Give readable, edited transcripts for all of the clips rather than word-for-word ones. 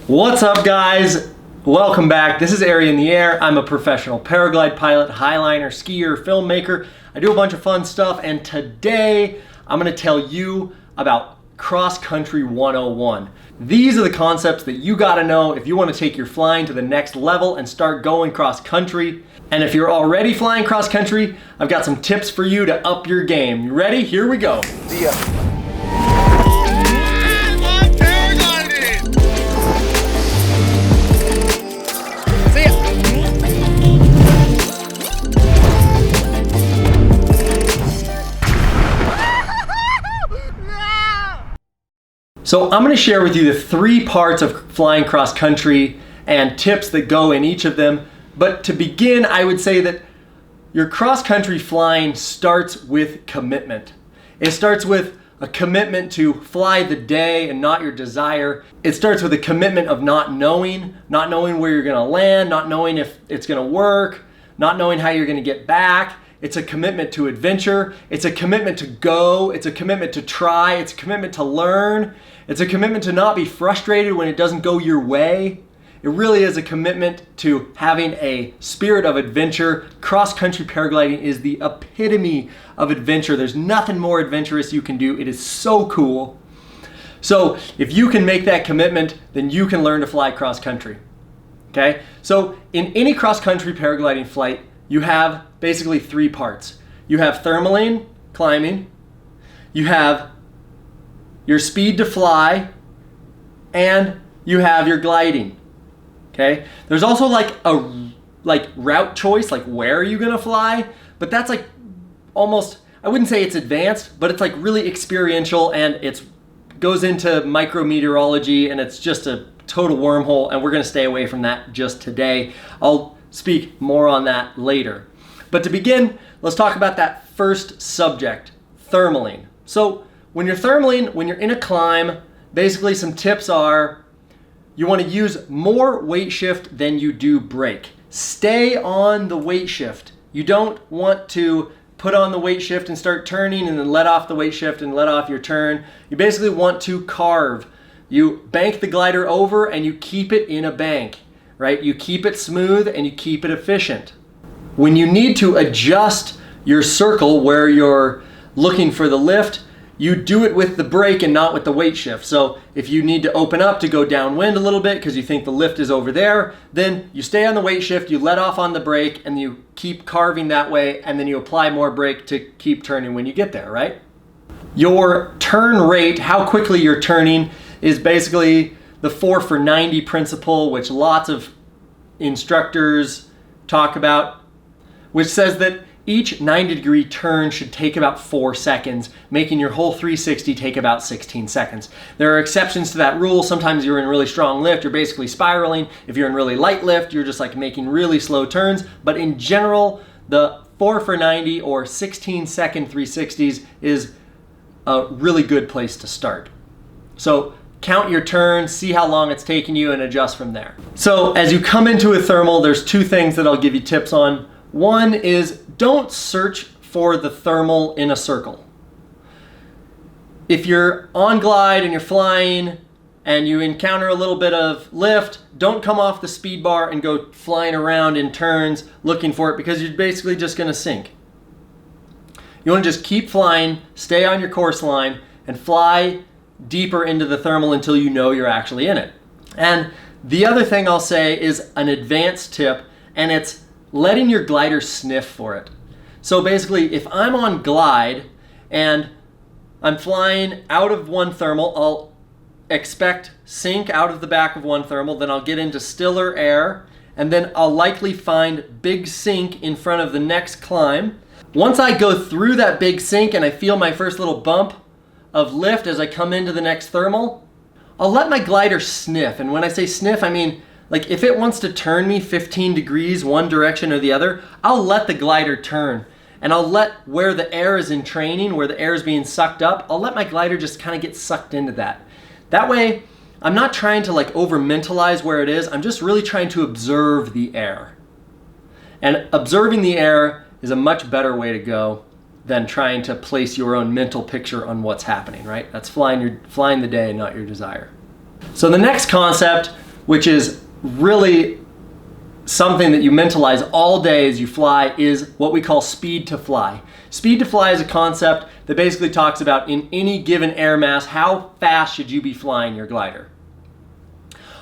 What's up, guys? Welcome back. This is Ari in the Air. I'm a professional paraglide pilot, highliner, skier, filmmaker. I do a bunch of fun stuff, and today I'm going to tell you about cross-country 101. These are the concepts that you got to know if you want to take your flying to the next level and start going cross-country. And if you're already flying cross-country, I've got some tips for you to up your game. You ready? Here we go. See ya. So I'm going to share with you the 3 parts of flying cross country and tips that go in each of them. But to begin, I would say that your cross country flying starts with commitment. It starts with a commitment to fly the day and not your desire. It starts with a commitment of not knowing where you're going to land, not knowing if it's going to work, not knowing how you're going to get back. It's a commitment to adventure. It's a commitment to go. It's a commitment to try. It's a commitment to learn. It's a commitment to not be frustrated when it doesn't go your way. It really is a commitment to having a spirit of adventure. Cross-country paragliding is the epitome of adventure. There's nothing more adventurous you can do. It is so cool. So if you can make that commitment, then you can learn to fly cross-country. Okay? So in any cross-country paragliding flight, you have basically 3 parts. You have thermaling, climbing. You have your speed to fly, and you have your gliding. Okay? There's also like a route choice, like where are you gonna fly? But that's like almost, I wouldn't say it's advanced, but it's like really experiential, and it goes into micrometeorology, and it's just a total wormhole, and we're gonna stay away from that just today. I'll speak more on that later. But to begin, let's talk about that first subject, thermaling. So when you're thermaling, when you're in a climb, basically some tips are you want to use more weight shift than you do brake. Stay on the weight shift. You don't want to put on the weight shift and start turning and then let off the weight shift and let off your turn. You basically want to carve. You bank the glider over and you keep it in a bank, right? You keep it smooth and you keep it efficient. When you need to adjust your circle where you're looking for the lift, you do it with the brake and not with the weight shift. So if you need to open up to go downwind a little bit because you think the lift is over there, then you stay on the weight shift, you let off on the brake, and you keep carving that way, and then you apply more brake to keep turning when you get there, right? Your turn rate, how quickly you're turning, is basically the 4 for 90 principle, which lots of instructors talk about, which says that each 90-degree turn should take about 4 seconds, making your whole 360 take about 16 seconds. There are exceptions to that rule. Sometimes you're in really strong lift, you're basically spiraling. If you're in really light lift, you're just like making really slow turns. But in general, the 4 for 90 or 16-second 360s is a really good place to start. So count your turns, see how long it's taking you, and adjust from there. So as you come into a thermal, there's 2 things that I'll give you tips on. One is don't search for the thermal in a circle. If you're on glide and you're flying and you encounter a little bit of lift, don't come off the speed bar and go flying around in turns looking for it, because you're basically just going to sink. You want to just keep flying, stay on your course line, and fly deeper into the thermal until you know you're actually in it. And the other thing I'll say is an advanced tip, and it's letting your glider sniff for it. So basically, if I'm on glide and I'm flying out of one thermal, I'll expect sink out of the back of one thermal, then I'll get into stiller air, and then I'll likely find big sink in front of the next climb. Once I go through that big sink and I feel my first little bump of lift as I come into the next thermal, I'll let my glider sniff. And when I say sniff, I mean, like if it wants to turn me 15 degrees one direction or the other, I'll let the glider turn. And I'll let where the air is in training, where the air is being sucked up, I'll let my glider just kind of get sucked into that. That way, I'm not trying to like over mentalize where it is, I'm just really trying to observe the air. And observing the air is a much better way to go than trying to place your own mental picture on what's happening, right? That's flying the day, not your desire. So the next concept, which is really something that you mentalize all day as you fly, is what we call speed to fly. Speed to fly is a concept that basically talks about, in any given air mass, how fast should you be flying your glider.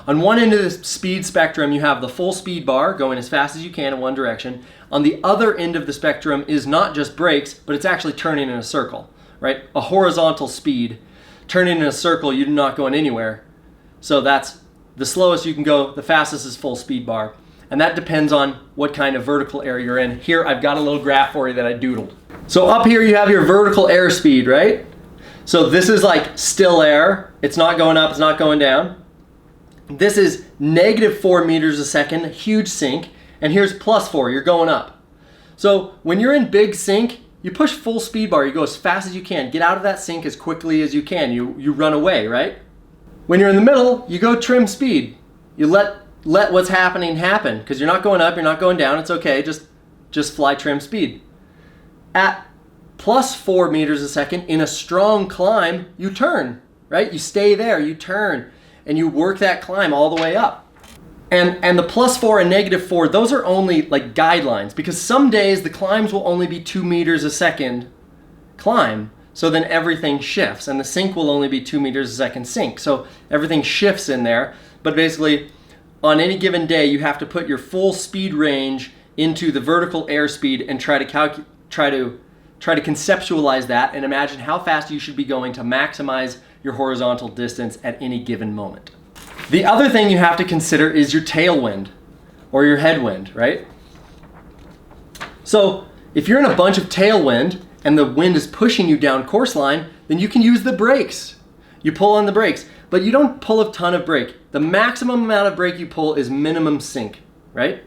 On one end of the speed spectrum, you have the full speed bar going as fast as you can in one direction. On the other end of the spectrum is not just brakes, but it's actually turning in a circle, right? A horizontal speed. Turning in a circle, you're not going anywhere. So that's the slowest you can go, the fastest is full speed bar. And that depends on what kind of vertical air you're in. Here, I've got a little graph for you that I doodled. So up here you have your vertical airspeed, right? So this is like still air. It's not going up, it's not going down. This is -4 meters a second, huge sink. And here's +4, you're going up. So when you're in big sink, you push full speed bar, you go as fast as you can. Get out of that sink as quickly as you can. You run away, right? When you're in the middle, you go trim speed. You let what's happening happen, because you're not going up, you're not going down, it's okay, just fly trim speed. At +4 meters a second, in a strong climb, you turn, right? You stay there, you turn, and you work that climb all the way up. And the +4 and -4, those are only like guidelines, because some days the climbs will only be 2 meters a second climb, so then everything shifts, and the sink will only be 2 meters a second sink, so everything shifts in there. But basically, on any given day, you have to put your full speed range into the vertical airspeed and try to conceptualize that and imagine how fast you should be going to maximize your horizontal distance at any given moment. The other thing you have to consider is your tailwind or your headwind, right? So if you're in a bunch of tailwind and the wind is pushing you down course line, then you can use the brakes. You pull on the brakes, but you don't pull a ton of brake. The maximum amount of brake you pull is minimum sink, right?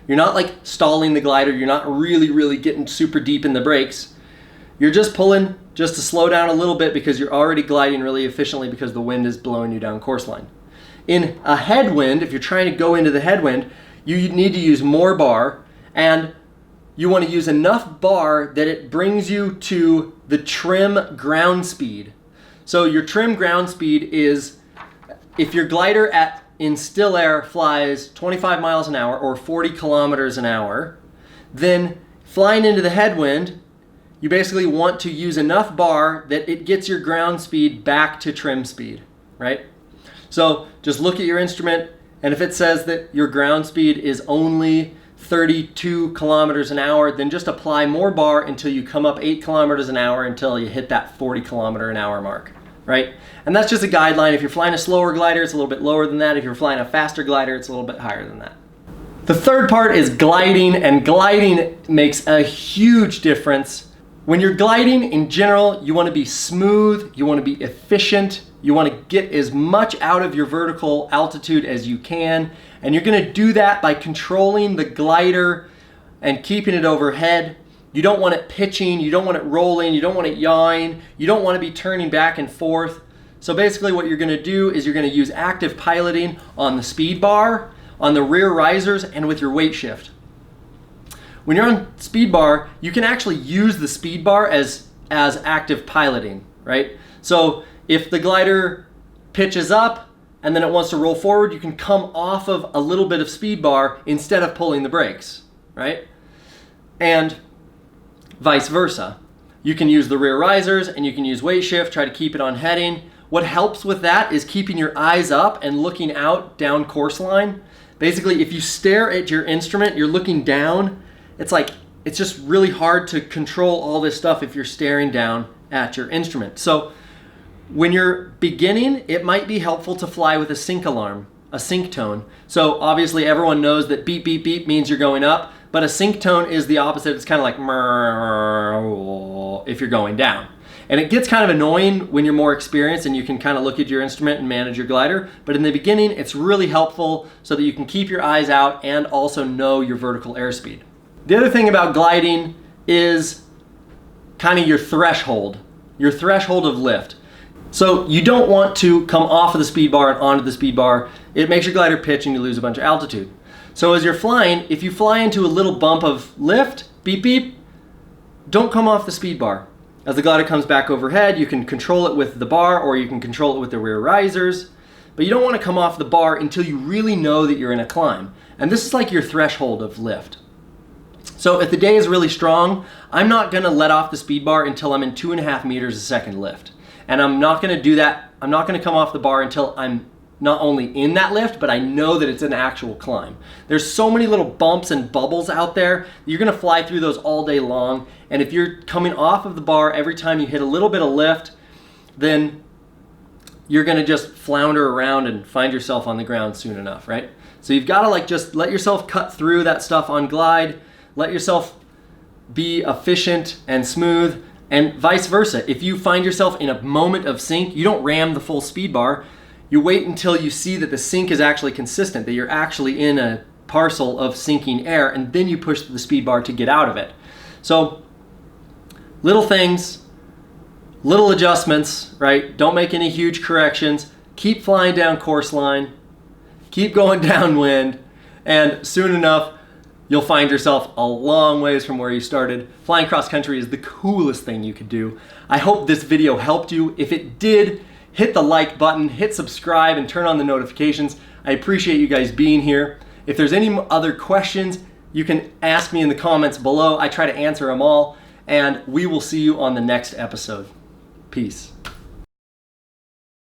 You're not like stalling the glider. You're not really getting super deep in the brakes. You're just pulling just to slow down a little bit because you're already gliding really efficiently because the wind is blowing you down course line. In a headwind, if you're trying to go into the headwind, you need to use more bar, and you want to use enough bar that it brings you to the trim ground speed. So your trim ground speed is, if your glider in still air flies 25 miles an hour or 40 kilometers an hour, then flying into the headwind, you basically want to use enough bar that it gets your ground speed back to trim speed, right? So just look at your instrument, and if it says that your ground speed is only 32 kilometers an hour, then just apply more bar until you come up 8 kilometers an hour until you hit that 40 kilometer an hour mark, right? And that's just a guideline. If you're flying a slower glider, it's a little bit lower than that. If you're flying a faster glider, it's a little bit higher than that. The third part is gliding, and gliding makes a huge difference. When you're gliding in general, you want to be smooth, you want to be efficient, you want to get as much out of your vertical altitude as you can, and you're going to do that by controlling the glider and keeping it overhead. You don't want it pitching, you don't want it rolling, you don't want it yawing, you don't want to be turning back and forth. So basically what you're going to do is you're going to use active piloting on the speed bar, on the rear risers, and with your weight shift. When you're on speed bar, you can actually use the speed bar as active piloting, right? So if the glider pitches up and then it wants to roll forward, you can come off of a little bit of speed bar instead of pulling the brakes, right? And vice versa. You can use the rear risers and you can use weight shift, try to keep it on heading. What helps with that is keeping your eyes up and looking out down course line. Basically, if you stare at your instrument, you're looking down. It's just really hard to control all this stuff if you're staring down at your instrument. So when you're beginning, it might be helpful to fly with a sync alarm, a sync tone. So obviously everyone knows that beep, beep, beep means you're going up, but a sync tone is the opposite. It's kind of like if you're going down. And it gets kind of annoying when you're more experienced and you can kind of look at your instrument and manage your glider. But in the beginning, it's really helpful so that you can keep your eyes out and also know your vertical airspeed. The other thing about gliding is kind of your threshold of lift. So you don't want to come off of the speed bar and onto the speed bar. It makes your glider pitch and you lose a bunch of altitude. So as you're flying, if you fly into a little bump of lift, beep, beep, don't come off the speed bar. As the glider comes back overhead, you can control it with the bar or you can control it with the rear risers. but you don't want to come off the bar until you really know that you're in a climb. And this is like your threshold of lift. So if the day is really strong, I'm not gonna let off the speed bar until I'm in 2.5 meters a second lift. And I'm not gonna do that, I'm not gonna come off the bar until I'm not only in that lift, but I know that it's an actual climb. There's so many little bumps and bubbles out there, you're gonna fly through those all day long. And if you're coming off of the bar every time you hit a little bit of lift, then you're gonna just flounder around and find yourself on the ground soon enough, right? So you've gotta like just let yourself cut through that stuff on glide, let yourself be efficient and smooth, and vice versa. If you find yourself in a moment of sink, you don't ram the full speed bar. You wait until you see that the sink is actually consistent, that you're actually in a parcel of sinking air, and then you push the speed bar to get out of it. So little things, little adjustments, right? Don't make any huge corrections. Keep flying down course line, keep going downwind, and soon enough, you'll find yourself a long ways from where you started. Flying cross country is the coolest thing you could do. I hope this video helped you. If it did, hit the like button, hit subscribe, and turn on the notifications. I appreciate you guys being here. If there's any other questions, you can ask me in the comments below. I try to answer them all, and we will see you on the next episode. Peace.